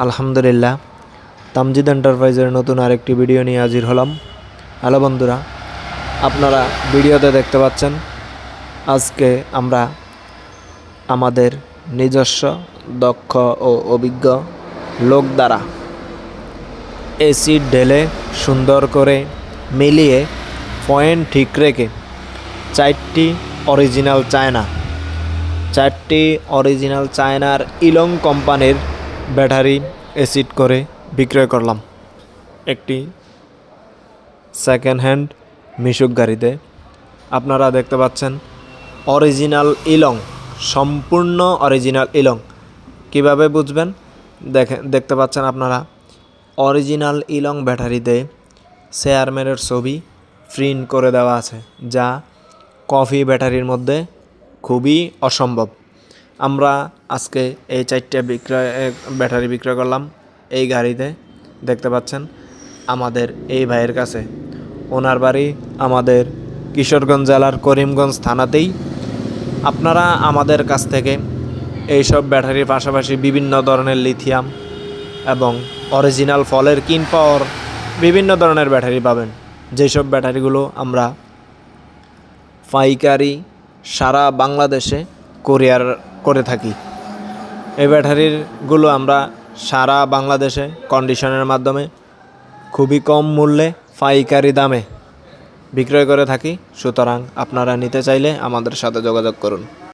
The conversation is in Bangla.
আলহামদুলিল্লাহ, তামজিদ এন্টারপ্রাইজের নতুন আরেকটি ভিডিও নিয়ে হাজির হলাম। হ্যালো বন্ধুরা, আপনারা ভিডিওতে দেখতে পাচ্ছেন আজকে আমরা আমাদের নিজস্ব দক্ষ ও অভিজ্ঞ লোক দ্বারা এসিড ঢেলে সুন্দর করে মিলিয়ে পয়েন্ট ঠিক রেখে চারটি অরিজিনাল চায়নার ইলং কোম্পানির ব্যাটারি অ্যাসিড করে বিক্রয় করলাম একটি সেকেন্ড হ্যান্ড মিশুক গাড়িতে। আপনারা দেখতে পাচ্ছেন সম্পূর্ণ অরিজিনাল ইলং। কিভাবে বুঝবেন? দেখতে পাচ্ছেন আপনারা অরিজিনাল ইলং ব্যাটারিতে চেয়ারম্যানের ছবি প্রিন্ট করে দেওয়া আছে, যা কফি ব্যাটারির মধ্যে খুবই অসম্ভব। আমরা আজকে এই 4টে ব্যাটারি বিক্রয় করলাম এই গাড়িতে। দেখতে পাচ্ছেন আমাদের এই ভাইয়ের কাছে, ওনার বাড়ি আমাদের কিশোরগঞ্জ জেলার করিমগঞ্জ থানাতেই। আপনারা আমাদের কাছ থেকে এইসব ব্যাটারির পাশাপাশি বিভিন্ন ধরনের লিথিয়াম এবং অরিজিনাল ফলের কিন পাওয়ার বিভিন্ন ধরনের ব্যাটারি পাবেন, যেসব ব্যাটারিগুলো আমরা পাইকারি সারা বাংলাদেশে কুরিয়ার করে থাকি। এই ব্যাটারিগুলো আমরা সারা বাংলাদেশে কন্ডিশনের মাধ্যমে খুবই কম মূল্যে পাইকারি দামে বিক্রয় করে থাকি। সুতরাং আপনারা নিতে চাইলে আমাদের সাথে যোগাযোগ করুন।